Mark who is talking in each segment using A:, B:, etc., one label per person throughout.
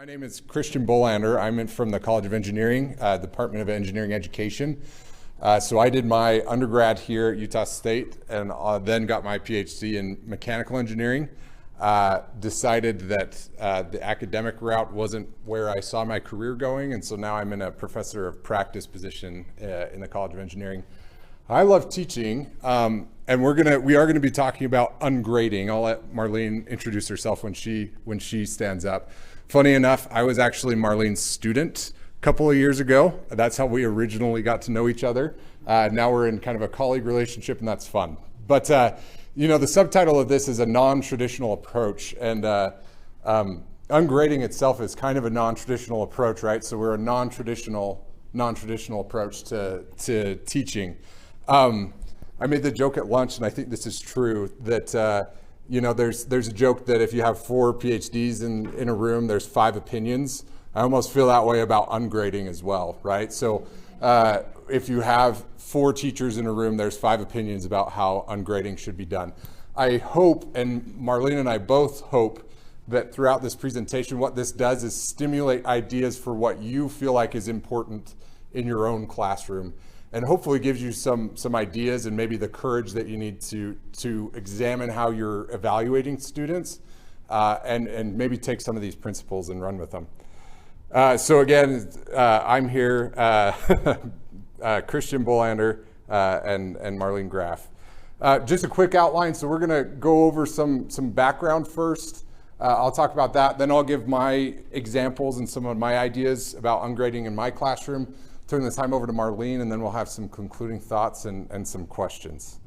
A: My name is Christian Bolander. I'm from the College of Engineering, Department of Engineering Education. So I did my undergrad here at Utah State and then got my PhD in mechanical engineering. Decided that the academic route wasn't where I saw my career going, and so now I'm in a professor of practice position in the College of Engineering. I love teaching, and we are gonna be talking about ungrading. I'll let Marlene introduce herself when she stands up. Funny enough, I was actually Marlene's student a couple of years ago. That's how we originally got to know each other. Now we're in kind of a colleague relationship, and that's fun. But you know, the subtitle of this is a non-traditional approach, and ungrading itself is kind of a non-traditional approach, right? So we're a non-traditional approach to teaching. I made the joke at lunch, and I think this is true, that you know, there's a joke that if you have 4 PhDs in a room, there's 5 opinions. I almost feel that way about ungrading as well, right? So if you have 4 teachers in a room, there's 5 opinions about how ungrading should be done. I hope, and Marlene and I both hope, that throughout this presentation, what this does is stimulate ideas for what you feel like is important in your own classroom, and hopefully gives you some ideas and maybe the courage that you need to examine how you're evaluating students, and maybe take some of these principles and run with them. So again, I'm here, Christian Bolander and Marlene Graf. Just a quick outline. So we're gonna go over some background first. I'll talk about that. Then I'll give my examples and some of my ideas about ungrading in my classroom. Turn the time over to Marlene, and then we'll have some concluding thoughts and some questions.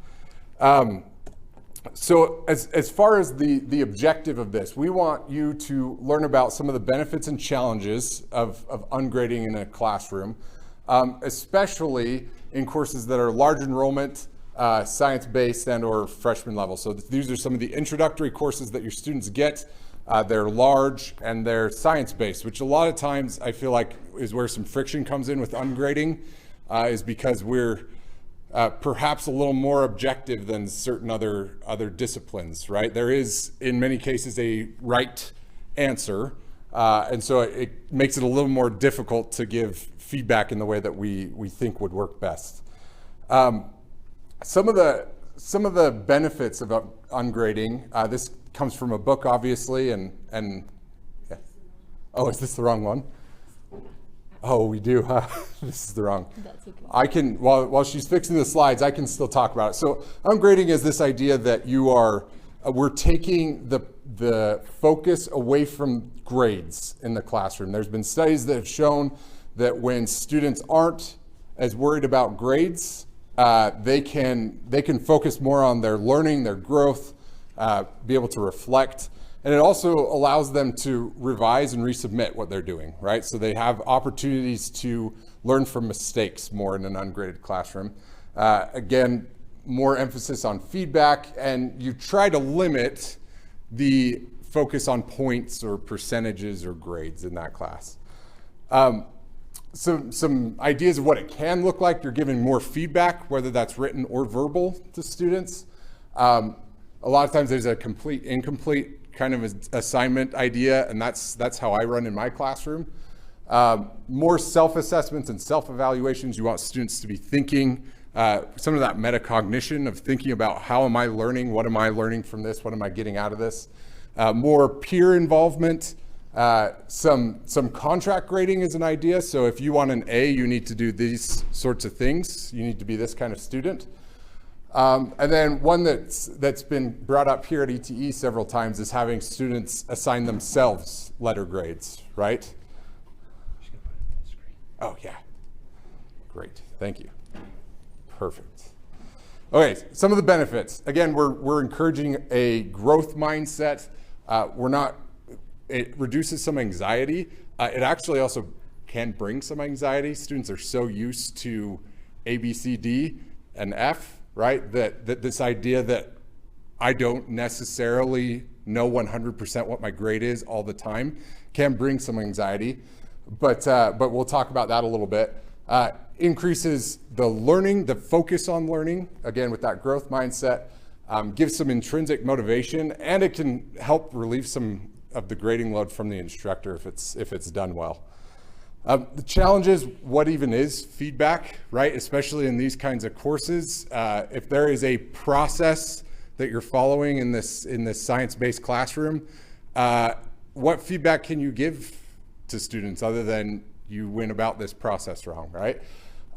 A: So as far as the objective of this, we want you to learn about some of the benefits and challenges of ungrading in a classroom, especially in courses that are large enrollment, science-based, and or freshman level. So these are some of the introductory courses that your students get. They're large and they're science-based, which a lot of times I feel like is where some friction comes in with ungrading, is because we're perhaps a little more objective than certain other disciplines, right? There is, in many cases, a right answer, and so it makes it a little more difficult to give feedback in the way that we think would work best. Some of the benefits of ungrading, this comes from a book, obviously, and yeah. Oh, is this the wrong one? Oh, we do, huh? This is the wrong. That's okay. I can, while she's fixing the slides, I can still talk about it. So ungrading is this idea that we're taking the focus away from grades in the classroom. There's been studies that have shown that when students aren't as worried about grades, they can focus more on their learning, their growth, be able to reflect, and it also allows them to revise and resubmit what they're doing, right? So they have opportunities to learn from mistakes more in an ungraded classroom. Again, more emphasis on feedback, and you try to limit the focus on points or percentages or grades in that class. Some ideas of what it can look like: you're giving more feedback, whether that's written or verbal, to students. A lot of times there's a complete, incomplete kind of assignment idea, and that's how I run in my classroom. More self-assessments and self-evaluations. You want students to be thinking, some of that metacognition of thinking about how am I learning, what am I learning from this, what am I getting out of this. More peer involvement. Some contract grading is an idea. So if you want an A, you need to do these sorts of things. You need to be this kind of student. And then one that's been brought up here at ETE several times is having students assign themselves letter grades, right? Oh yeah, great, thank you, perfect. Okay, some of the benefits. Again, we're encouraging a growth mindset. It reduces some anxiety. It actually also can bring some anxiety. Students are so used to A, B, C, D, and F, right? That this idea that I don't necessarily know 100% what my grade is all the time can bring some anxiety, but we'll talk about that a little bit. Increases the learning, the focus on learning, again with that growth mindset, gives some intrinsic motivation, and it can help relieve some of the grading load from the instructor if it's done well. The challenge is, what even is feedback, right? Especially in these kinds of courses. If there is a process that you're following in this science-based classroom, what feedback can you give to students other than you went about this process wrong, right?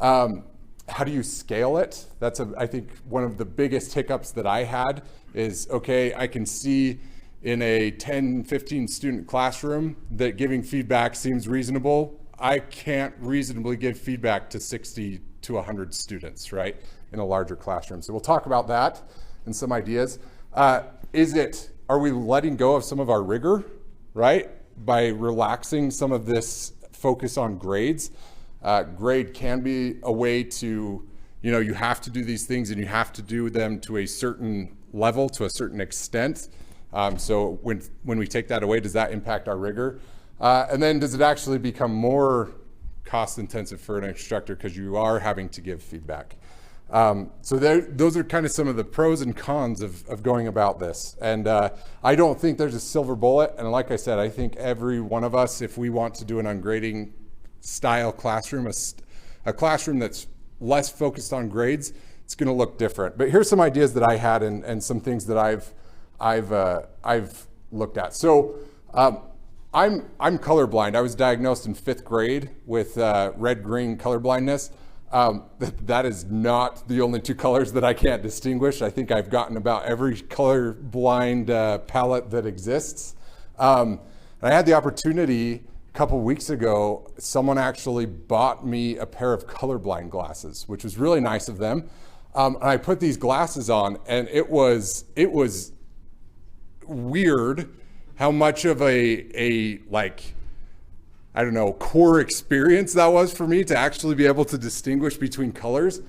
A: How do you scale it? That's, I think, one of the biggest hiccups that I had is, okay, I can see in a 10, 15 student classroom that giving feedback seems reasonable. I can't reasonably give feedback to 60 to 100 students, right, in a larger classroom. So we'll talk about that and some ideas. Are we letting go of some of our rigor, right, by relaxing some of this focus on grades? Grade can be a way to, you have to do these things and you have to do them to a certain level, to a certain extent. So when we take that away, does that impact our rigor? And then does it actually become more cost intensive for an instructor because you are having to give feedback? So those are kind of some of the pros and cons of going about this. And I don't think there's a silver bullet. And like I said, I think every one of us, if we want to do an ungrading style classroom, a classroom that's less focused on grades, it's going to look different. But here's some ideas that I had and some things that I've looked at. So I'm colorblind. I was diagnosed in 5th grade with red-green colorblindness. That is not the only 2 colors that I can't distinguish. I think I've gotten about every colorblind palette that exists. I had the opportunity a couple weeks ago, someone actually bought me a pair of colorblind glasses, which was really nice of them. And I put these glasses on, and it was weird how much of a I don't know, core experience that was for me to actually be able to distinguish between colors.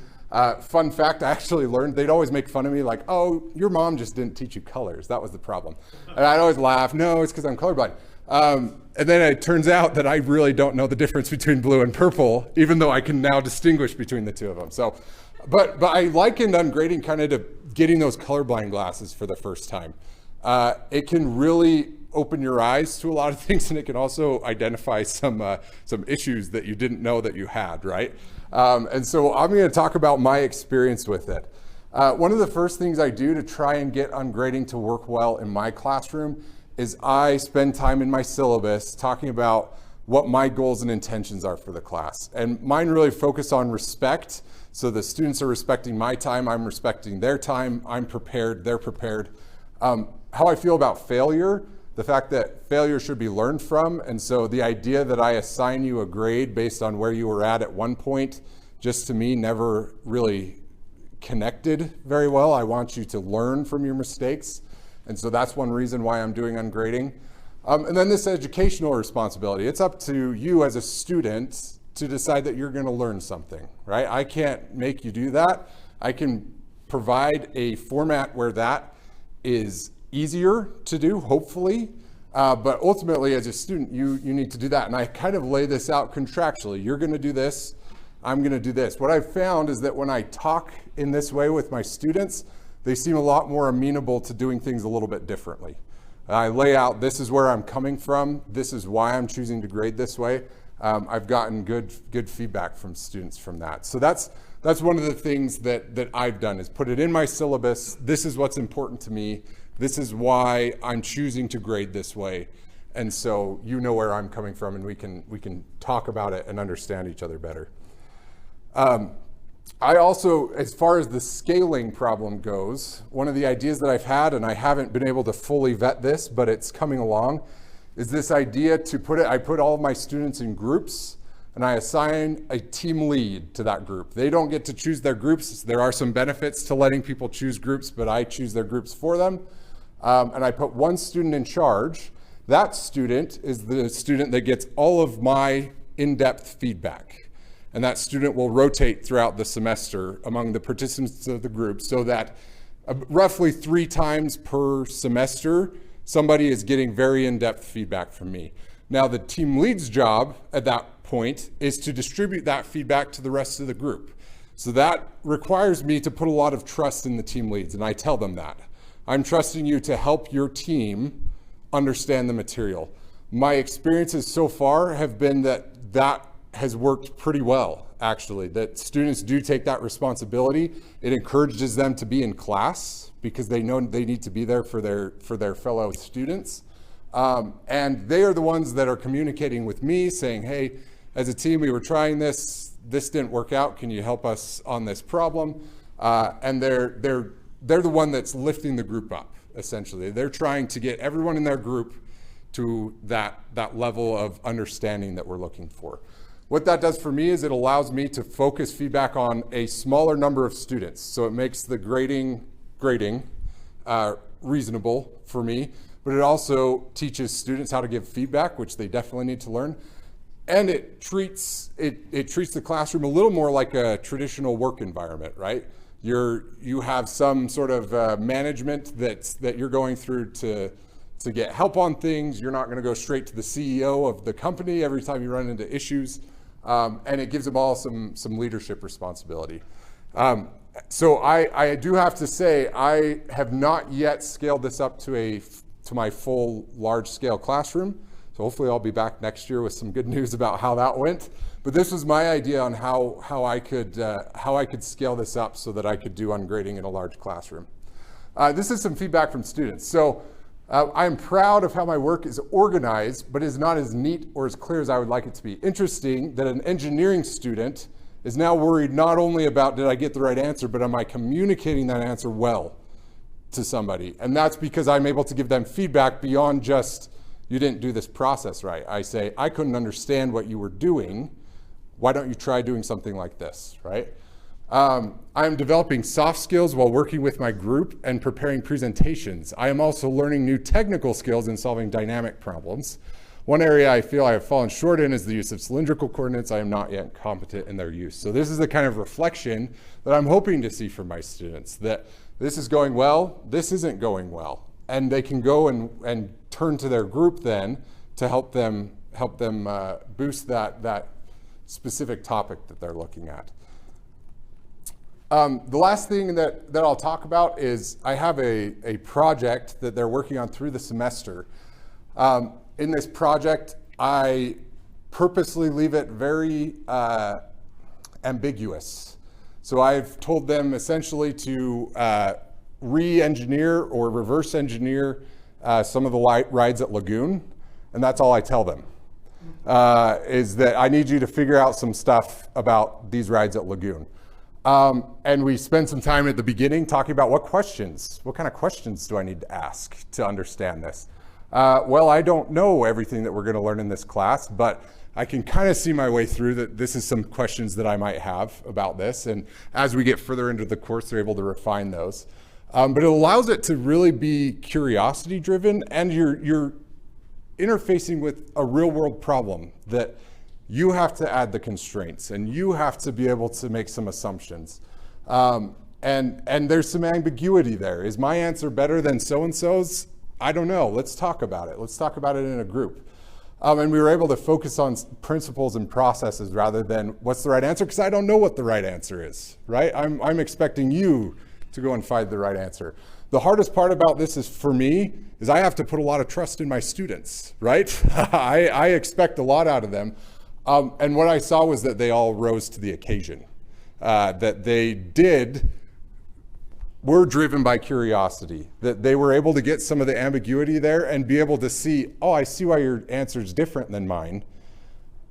A: Fun fact, I actually learned, they'd always make fun of me like, oh, your mom just didn't teach you colors. That was the problem. And I'd always laugh, no, it's because I'm colorblind. And then it turns out that I really don't know the difference between blue and purple, even though I can now distinguish between the 2 of them. So, but I likened ungrading kind of to getting those colorblind glasses for the first time. It can really open your eyes to a lot of things, and it can also identify some issues that you didn't know that you had, right? And so I'm going to talk about my experience with it. One of the first things I do to try and get ungrading to work well in my classroom is I spend time in my syllabus talking about what my goals and intentions are for the class. And mine really focus on respect. So the students are respecting my time, I'm respecting their time, I'm prepared, they're prepared. How I feel about failure, the fact that failure should be learned from. And so the idea that I assign you a grade based on where you were at one point, just to me never really connected very well. I want you to learn from your mistakes. And so that's one reason why I'm doing ungrading. And then this educational responsibility. It's up to you as a student to decide that you're going to learn something, right? I can't make you do that. I can provide a format where that is easier to do, hopefully. But ultimately, as a student, you need to do that. And I kind of lay this out contractually. You're going to do this. I'm going to do this. What I've found is that when I talk in this way with my students, they seem a lot more amenable to doing things a little bit differently. I lay out, this is where I'm coming from. This is why I'm choosing to grade this way. I've gotten good feedback from students from that. So that's one of the things that I've done, is put it in my syllabus. This is what's important to me. This is why I'm choosing to grade this way. And so you know where I'm coming from, and we can talk about it and understand each other better. I also, as far as the scaling problem goes, one of the ideas that I've had, and I haven't been able to fully vet this, but it's coming along, is this idea I put all of my students in groups, and I assign a team lead to that group. They don't get to choose their groups. There are some benefits to letting people choose groups, but I choose their groups for them. And I put one student in charge. That student is the student that gets all of my in-depth feedback. And that student will rotate throughout the semester among the participants of the group, so that roughly 3 times per semester, somebody is getting very in-depth feedback from me. Now, the team lead's job at that point is to distribute that feedback to the rest of the group. So that requires me to put a lot of trust in the team leads, and I tell them that. I'm trusting you to help your team understand the material. My experiences so far have been that that has worked pretty well, actually, that students do take that responsibility. It encourages them to be in class because they know they need to be there for their fellow students. And they are the ones that are communicating with me saying, hey, as a team, we were trying this didn't work out. Can you help us on this problem? And they're the one that's lifting the group up, essentially. They're trying to get everyone in their group to that level of understanding that we're looking for. What that does for me is it allows me to focus feedback on a smaller number of students. So it makes the grading reasonable for me, but it also teaches students how to give feedback, which they definitely need to learn. And it treats the classroom a little more like a traditional work environment, right? You have some sort of management that you're going through to get help on things. You're not going to go straight to the CEO of the company every time you run into issues. And it gives them all some leadership responsibility. So I do have to say, I have not yet scaled this up to my full large-scale classroom. So hopefully I'll be back next year with some good news about how that went. But this was my idea on how I could scale this up so that I could do ungrading in a large classroom. This is some feedback from students. So I'm proud of how my work is organized, but is not as neat or as clear as I would like it to be. Interesting that an engineering student is now worried not only about did I get the right answer, but am I communicating that answer well to somebody? And that's because I'm able to give them feedback beyond just, you didn't do this process right. I say, I couldn't understand what you were doing. Why don't you try doing something like this, right? I'm developing soft skills while working with my group and preparing presentations. I am also learning new technical skills in solving dynamic problems. One area I feel I have fallen short in is the use of cylindrical coordinates. I am not yet competent in their use. So this is the kind of reflection that I'm hoping to see from my students, that this is going well, this isn't going well. And they can go and turn to their group then to help them boost that specific topic that they're looking at. The last thing that I'll talk about is I have a project that they're working on through the semester. In this project, I purposely leave it very ambiguous. So I've told them essentially to re-engineer or reverse engineer some of the rides at Lagoon, and that's all I tell them. Is that I need you to figure out some stuff about these rides at Lagoon. And we spend some time at the beginning talking about what kind of questions do I need to ask to understand this? Well, I don't know everything that we're going to learn in this class, but I can kind of see my way through that this is some questions that I might have about this. And as we get further into the course, they're able to refine those. But it allows it to really be curiosity driven, and you're interfacing with a real world problem that you have to add the constraints and you have to be able to make some assumptions. And there's some ambiguity there. Is my answer better than so-and-so's? I don't know. Let's talk about it. Let's talk about it in a group. And we were able to focus on principles and processes rather than what's the right answer, because I don't know what the right answer is, right? I'm expecting you to go and find the right answer. The hardest part about this is, for me, is I have to put a lot of trust in my students, right? I expect a lot out of them. And what I saw was that they all rose to the occasion, that they were driven by curiosity, that they were able to get some of the ambiguity there and be able to see, oh, I see why your answer is different than mine.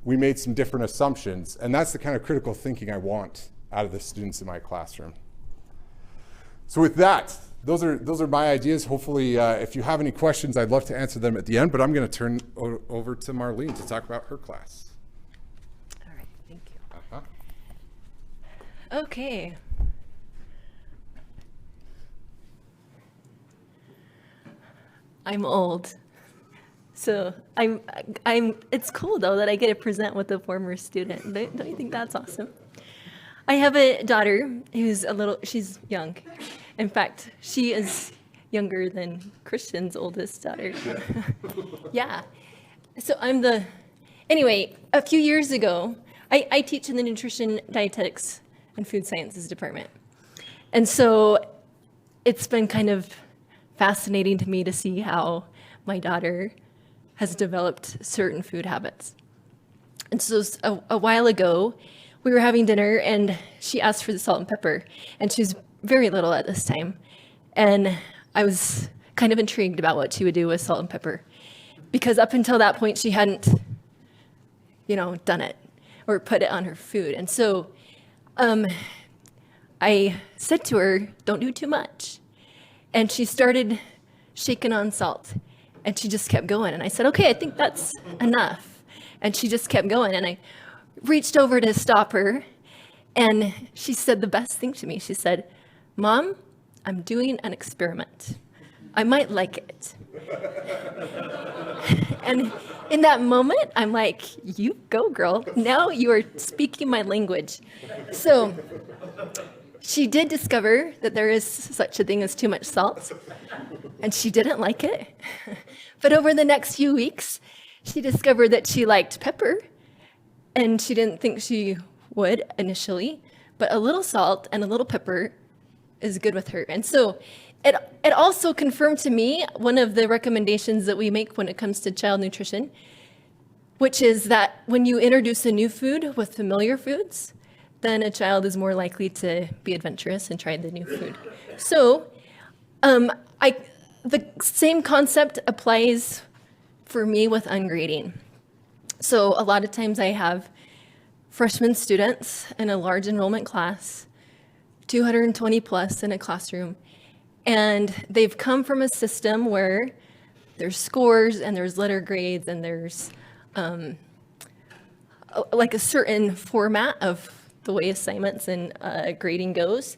A: We made some different assumptions, and that's the kind of critical thinking I want out of the students in my classroom. So with that, those are my ideas. Hopefully, if you have any questions, I'd love to answer them at the end, but I'm going to turn over to Marlene to talk about her class.
B: All right, thank you. Okay. I'm old, so it's cool though that I get to present with a former student. Don't you think that's awesome? I have a daughter who's she's young. In fact, she is younger than Christian's oldest daughter. Yeah. So anyway, a few years ago, I teach in the nutrition, dietetics, and food sciences department. And so it's been kind of fascinating to me to see how my daughter has developed certain food habits. And so a while ago, we were having dinner and she asked for the salt and pepper, and she was very little at this time. And I was kind of intrigued about what she would do with salt and pepper, because up until that point, she hadn't, done it or put it on her food. And so I said to her, don't do too much. And she started shaking on salt, and she just kept going. And I said, okay, I think that's enough. And she just kept going. And I reached over to stop her, and she said the best thing to me. She said, Mom, I'm doing an experiment. I might like it. And in that moment, I'm like, you go, girl. Now you are speaking my language. So she did discover that there is such a thing as too much salt, and she didn't like it. But over the next few weeks, she discovered that she liked pepper, and she didn't think she would initially, but a little salt and a little pepper is good with her. And so it also confirmed to me one of the recommendations that we make when it comes to child nutrition, which is that when you introduce a new food with familiar foods, then a child is more likely to be adventurous and try the new food. So the same concept applies for me with ungrading. So a lot of times I have freshman students in a large enrollment class, 220 plus in a classroom, and they've come from a system where there's scores and there's letter grades and there's like a certain format of the way assignments and grading goes.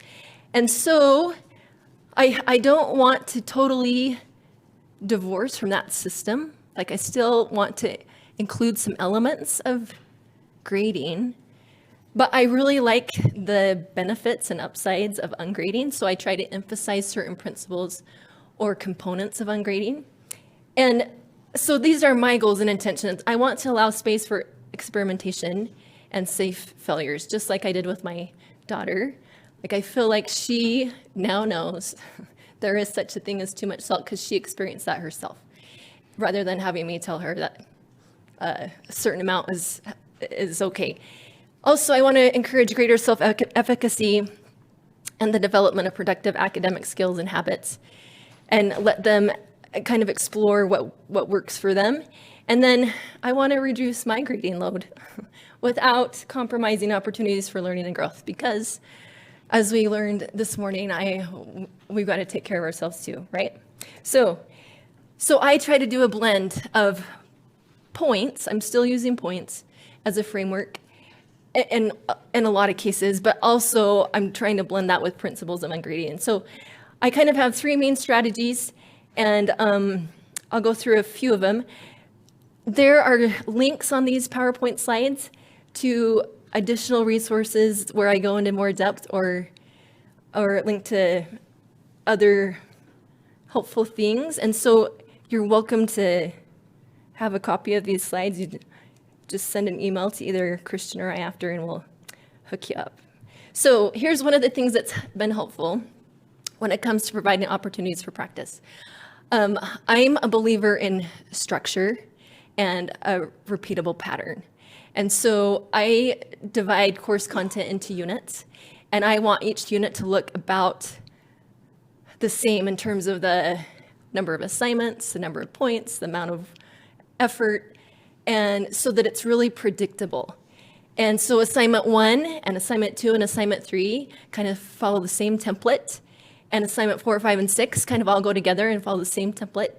B: And so I don't want to totally divorce from that system. Like, I still want to include some elements of grading, but I really like the benefits and upsides of ungrading, so I try to emphasize certain principles or components of ungrading. And so these are my goals and intentions. I want to allow space for experimentation and safe failures, just like I did with my daughter. Like, I feel like she now knows there is such a thing as too much salt because she experienced that herself, rather than having me tell her that a certain amount is okay. Also, I want to encourage greater self-efficacy and the development of productive academic skills and habits, and let them kind of explore what works for them. And then I want to reduce my grading load without compromising opportunities for learning and growth, because as we learned this morning, we've got to take care of ourselves too, right? So I try to do a blend of points. I'm still using points as a framework in a lot of cases, but also I'm trying to blend that with principles of ungrading. So I kind of have three main strategies, and I'll go through a few of them. There are links on these PowerPoint slides to additional resources where I go into more depth, or link to other helpful things. And so you're welcome to have a copy of these slides. You just send an email to either Christian or I after, and we'll hook you up. So here's one of the things that's been helpful when it comes to providing opportunities for practice. I'm a believer in structure and a repeatable pattern. And so I divide course content into units, and I want each unit to look about the same in terms of the number of assignments, the number of points, the amount of effort, and so that it's really predictable. And so assignment 1 and assignment 2 and assignment 3 kind of follow the same template, and assignment 4, 5, and 6 kind of all go together and follow the same template,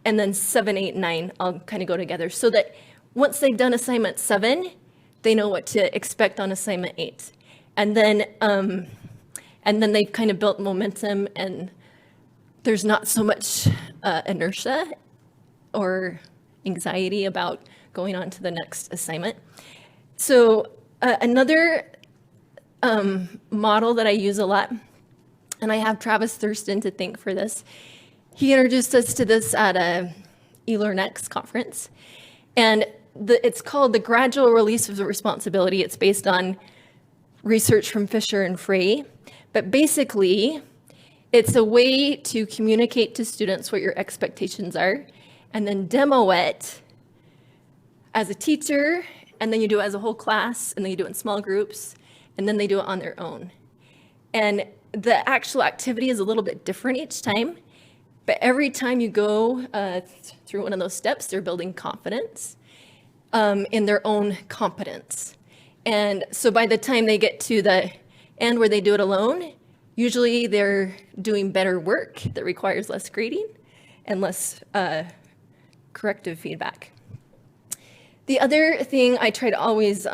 B: and then 7, 8, and 9 all kind of go together, so that once they've done assignment 7, they know what to expect on assignment 8. And then they've kind of built momentum, and there's not so much inertia or anxiety about going on to the next assignment. So another model that I use a lot, and I have Travis Thurston to thank for this. He introduced us to this at a eLearnX conference, and it's called the gradual release of the responsibility. It's based on research from Fisher and Frey, but basically it's a way to communicate to students what your expectations are, and then demo it as a teacher, and then you do it as a whole class, and then you do it in small groups, and then they do it on their own. And the actual activity is a little bit different each time, but every time you go through one of those steps, they're building confidence in their own competence. And so by the time they get to the end where they do it alone, usually they're doing better work that requires less grading and less corrective feedback. The other thing I try to always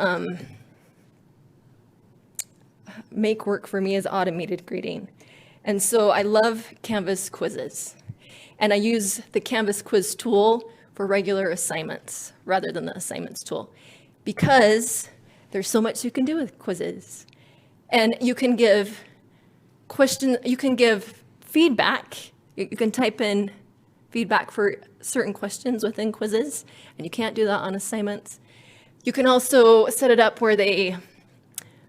B: make work for me is automated grading. And so I love Canvas quizzes. And I use the Canvas quiz tool for regular assignments rather than the assignments tool, because there's so much you can do with quizzes. And you can give feedback. You can type in feedback for certain questions within quizzes, and you can't do that on assignments. You can also set it up where they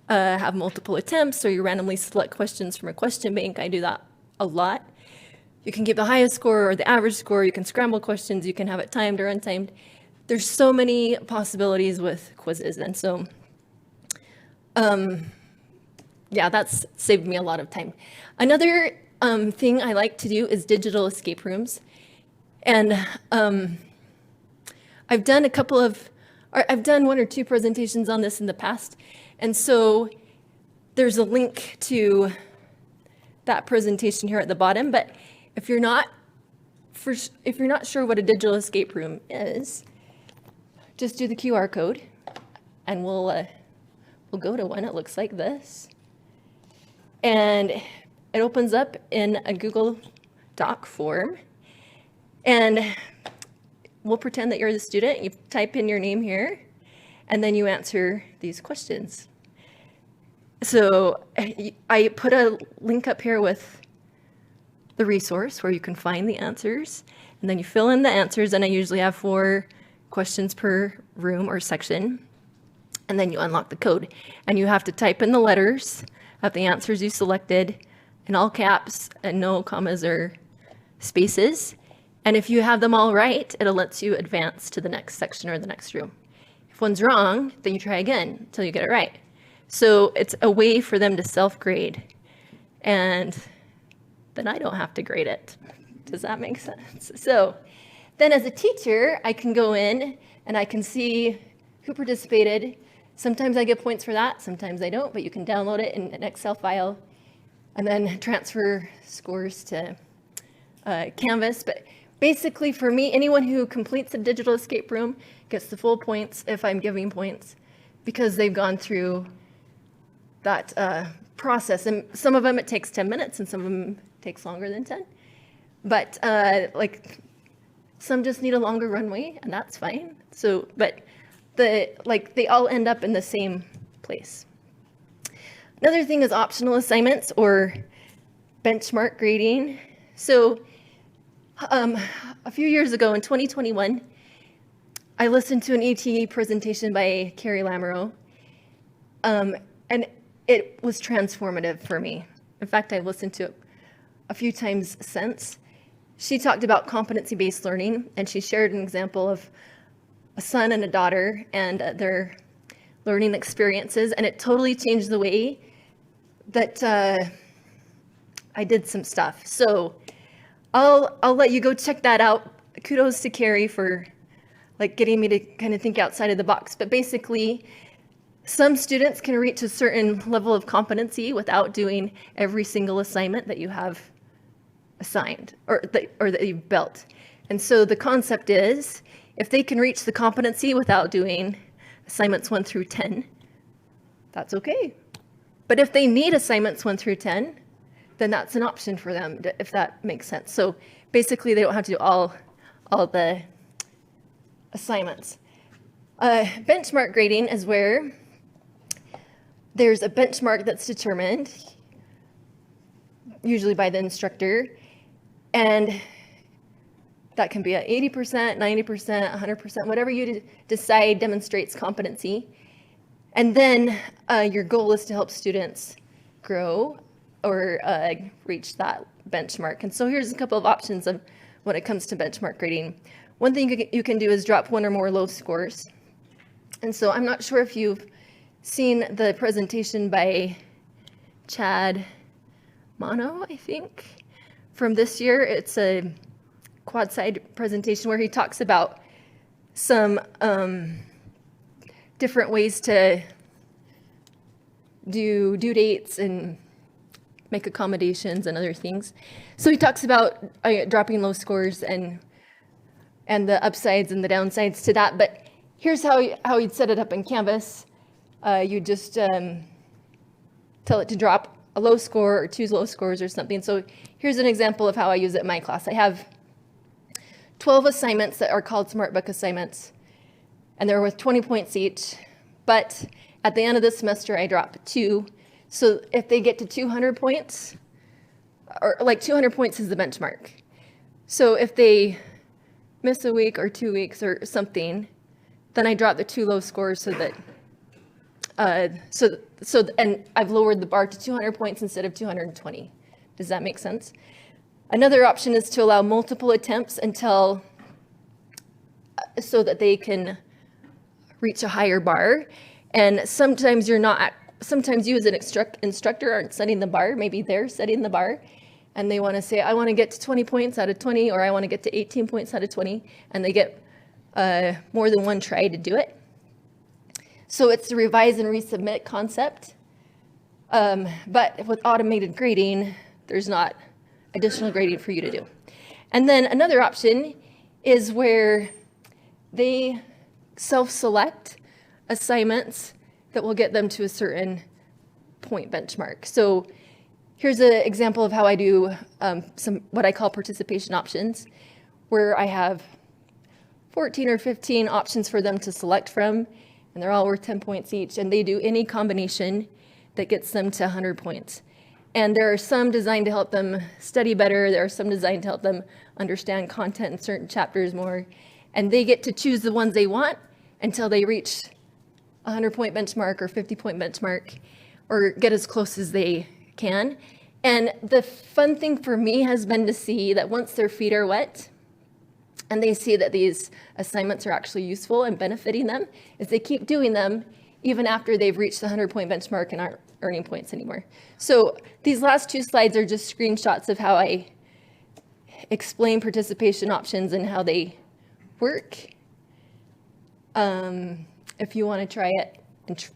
B: have multiple attempts, or you randomly select questions from a question bank. I do that a lot. You can give the highest score or the average score. You can scramble questions. You can have it timed or untimed. There's so many possibilities with quizzes. And so, yeah, that's saved me a lot of time. Another thing I like to do is digital escape rooms. And I've done one or two presentations on this in the past. And so there's a link to that presentation here at the bottom. But if you're not sure what a digital escape room is, just do the QR code, and we'll go to one. It looks like this, and it opens up in a Google Doc form, and we'll pretend that you're the student. You type in your name here, and then you answer these questions. So I put a link up here with the resource where you can find the answers, and then you fill in the answers, and I usually have 4 questions per room or section, and then you unlock the code, and you have to type in the letters of the answers you selected in all caps and no commas or spaces, and if you have them all right, it'll let you advance to the next section or the next room. If one's wrong, then you try again until you get it right. So it's a way for them to self-grade, and then I don't have to grade it. Does that make sense? So then as a teacher, I can go in and I can see who participated. Sometimes I get points for that, sometimes I don't, but you can download it in an Excel file and then transfer scores to Canvas. But basically for me, anyone who completes a digital escape room gets the full points if I'm giving points, because they've gone through that process. And some of them it takes 10 minutes and some of them takes longer than 10. But like some just need a longer runway, and that's fine. So, but they all end up in the same place. Another thing is optional assignments or benchmark grading. So a few years ago in 2021, I listened to an ETE presentation by Carrie Lamoureux, and it was transformative for me. In fact, I've listened to it a few times since. She talked about competency-based learning, and she shared an example of a son and a daughter and their learning experiences, and it totally changed the way that I did some stuff. So I'll let you go check that out. Kudos to Carrie for getting me to kind of think outside of the box. But basically, some students can reach a certain level of competency without doing every single assignment that you have assigned or that you've built. And so the concept is, if they can reach the competency without doing assignments 1 through 10, that's okay. But if they need assignments 1 through 10, then that's an option for them, if that makes sense. So basically, they don't have to do all the assignments. Benchmark grading is where there's a benchmark that's determined, usually by the instructor, and that can be at 80%, 90%, 100%, whatever you decide demonstrates competency. And then your goal is to help students grow or reach that benchmark. And so here's a couple of options of when it comes to benchmark grading. one thing you can do is drop one or more low scores. And so I'm not sure if you've seen the presentation by Chad Mono, I think, from this year. It's a quad side presentation where he talks about some different ways to do due dates and make accommodations and other things. So he talks about dropping low scores and the upsides and the downsides to that. But here's how he'd set it up in Canvas. You just tell it to drop a low score or 2 low scores or something. So here's an example of how I use it in my class. I have 12 assignments that are called SmartBook assignments, and they're worth 20 points each. But at the end of the semester, I drop 2. So if they get to 200 points, or like 200 points is the benchmark. So if they miss a week or 2 weeks or something, then I drop the 2 low scores so that, and I've lowered the bar to 200 points instead of 220. Does that make sense? Another option is to allow multiple attempts until, so that they can reach a higher bar. And sometimes sometimes you as an instructor aren't setting the bar. Maybe they're setting the bar and they want to say, I want to get to 20 points out of 20, or I want to get to 18 points out of 20, and they get more than one try to do it. So it's the revise and resubmit concept. But with automated grading, there's not additional grading for you to do. And then another option is where they self-select assignments that will get them to a certain point benchmark. So here's an example of how I do some what I call participation options, where I have 14 or 15 options for them to select from, and they're all worth 10 points each, and they do any combination that gets them to 100 points. And there are some designed to help them study better. There are some designed to help them understand content in certain chapters more. And they get to choose the ones they want until they reach a 100-point benchmark or 50-point benchmark, or get as close as they can. And the fun thing for me has been to see that once their feet are wet and they see that these assignments are actually useful and benefiting them, is they keep doing them even after they've reached the 100-point benchmark and aren't earning points anymore. So these last 2 slides are just screenshots of how I explain participation options and how they work. If you want to try it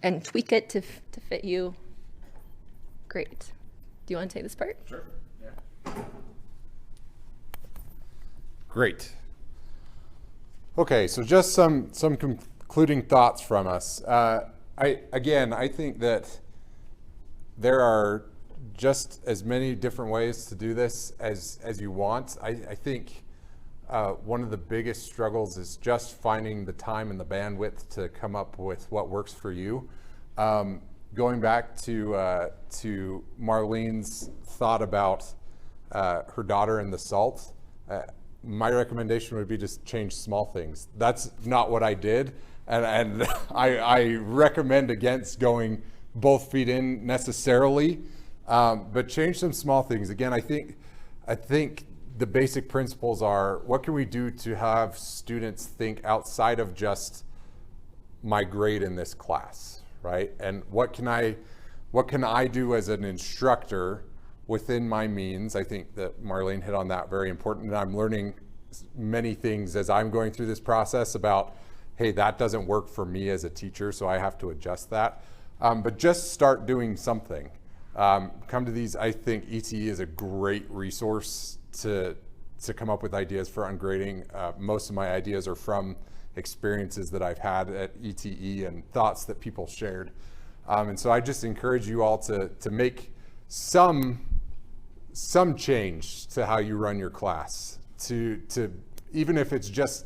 B: and tweak it to fit you, great. Do you want to take this part?
A: Sure. Yeah. Great. Okay, so just some concluding thoughts from us. I think that there are just as many different ways to do this as you want. I think one of the biggest struggles is just finding the time and the bandwidth to come up with what works for you. Going back to Marlene's thought about her daughter and the salt, my recommendation would be just change small things. That's not what I did, and I recommend against going both feet in necessarily, but change some small things. Again, I think the basic principles are, what can we do to have students think outside of just my grade in this class, right? And what can I do as an instructor within my means? I think that Marlene hit on that, very important. And I'm learning many things as I'm going through this process about, hey, that doesn't work for me as a teacher, so I have to adjust that. But just start doing something. Come to these. I think ETE is a great resource to come up with ideas for ungrading. Most of my ideas are from experiences that I've had at ETE and thoughts that people shared. And so I just encourage you all to make some change to how you run your class, to even if it's just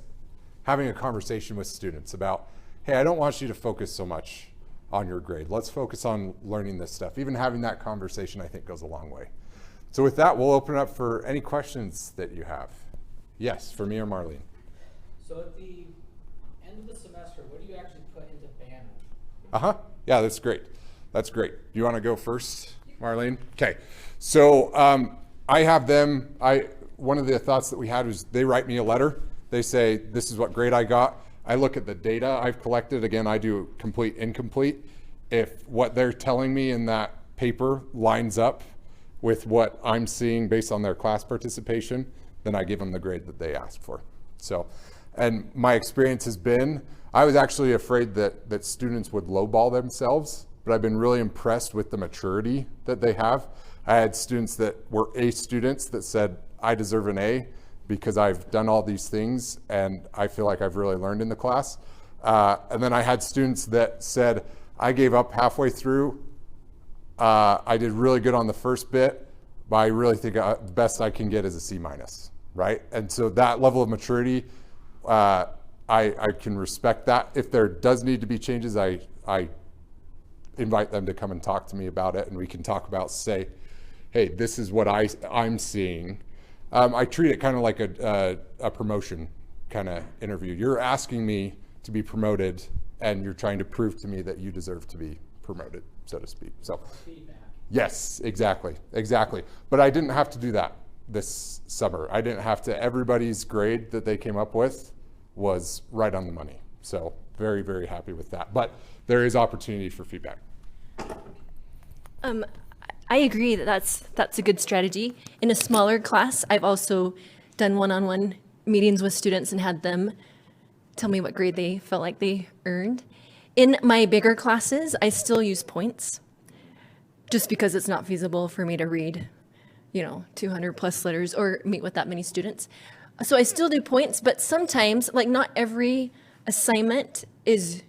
A: having a conversation with students about, hey, I don't want you to focus so much on your grade. Let's focus on learning this stuff. Even having that conversation, I think, goes a long way. So with that, we'll open it up for any questions that you have. Yes, for me or Marlene.
C: So at the end of the semester, what do you actually put into banners?
A: Uh-huh. Yeah, that's great. That's great. Do you want to go first, Marlene? Okay. So I have them, one of the thoughts that we had was they write me a letter They say, this is what grade I got. I look at the data I've collected. Again, I do complete, incomplete. If what they're telling me in that paper lines up with what I'm seeing based on their class participation, then I give them the grade that they asked for. So, and my experience has been, I was actually afraid that students would lowball themselves, but I've been really impressed with the maturity that they have. I had students that were A students that said, I deserve an A because I've done all these things and I feel like I've really learned in the class. And then I had students that said, I gave up halfway through. I did really good on the first bit, but I really think the best I can get is a C minus, right? And so that level of maturity, I can respect that. If there does need to be changes, I invite them to come and talk to me about it, and we can talk about, say, hey, this is what I'm seeing. I treat it kind of like a promotion kind of interview. You're asking me to be promoted, and you're trying to prove to me that you deserve to be promoted, so to speak. So,
C: Feedback.
A: yes, exactly. But I didn't have to do that this summer. I didn't have to. Everybody's grade that they came up with was right on the money. So very, very happy with that. But there is opportunity for feedback.
B: I agree that that's a good strategy. In a smaller class, I've also done one-on-one meetings with students and had them tell me what grade they felt like they earned. In my bigger classes, I still use points just because it's not feasible for me to read, 200 plus letters or meet with that many students. So I still do points, but sometimes, like, not every assignment is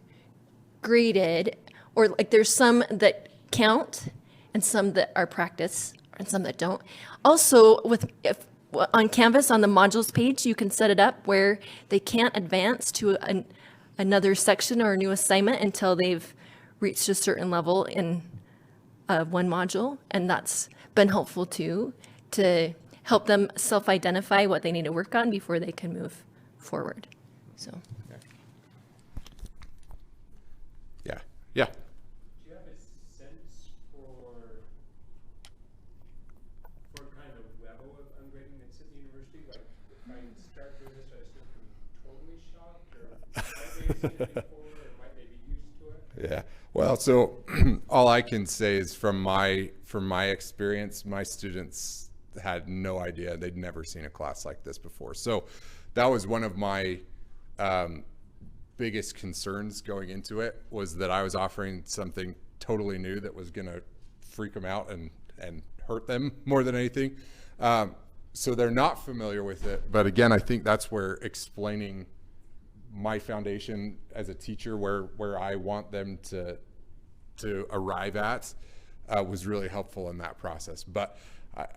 B: graded, or like there's some that count and some that are practice and some that don't. Also, on Canvas, on the modules page, you can set it up where they can't advance to another section or a new assignment until they've reached a certain level in one module, and that's been helpful too, to help them self-identify what they need to work on before they can move forward. So.
A: Yeah.
D: Do you have a sense for kind of level of ungrading that's at the university? Like, if I start doing this, I still be totally shocked, or might they have seen it before, or might they be used to it?
A: Yeah. Well, so all I can say is from my experience, my students had no idea. They'd never seen a class like this before. So that was one of my biggest concerns going into it, was that I was offering something totally new that was going to freak them out and hurt them more than anything. So they're not familiar with it. But again, I think that's where explaining my foundation as a teacher, where I want them to arrive at, was really helpful in that process. But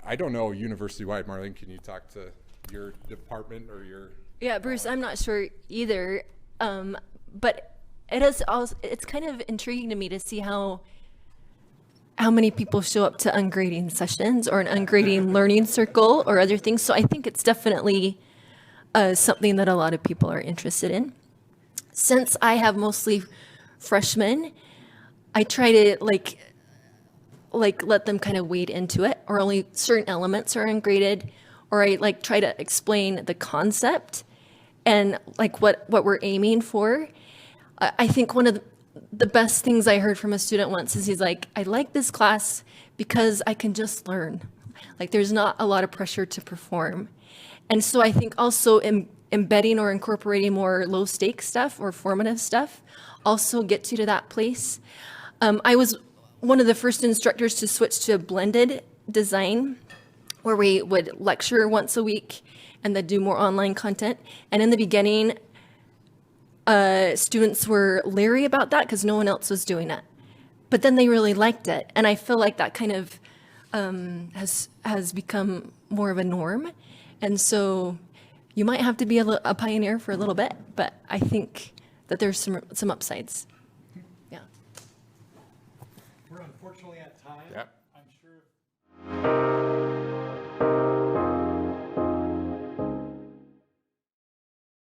A: I don't know university-wide. Marlene, can you talk to your department or your?
B: Yeah, Bruce, I'm not sure either. But it's kind of intriguing to me to see how many people show up to ungrading sessions or an ungrading learning circle or other things. So I think it's definitely something that a lot of people are interested in. Since I have mostly freshmen, I try to like let them kind of wade into it, or only certain elements are ungraded, or I try to explain the concept and what we're aiming for. I think one of the best things I heard from a student once is he's like, I like this class because I can just learn. There's not a lot of pressure to perform. And so I think also embedding or incorporating more low stakes stuff or formative stuff also gets you to that place. I was one of the first instructors to switch to a blended design, where we would lecture once a week and then do more online content. And in the beginning, students were leery about that because no one else was doing it. But then they really liked it. And I feel like that kind of has become more of a norm. And so you might have to be a pioneer for a little bit, but I think that there's some upsides. Yeah.
D: We're unfortunately at time.
A: Yep.
D: I'm sure.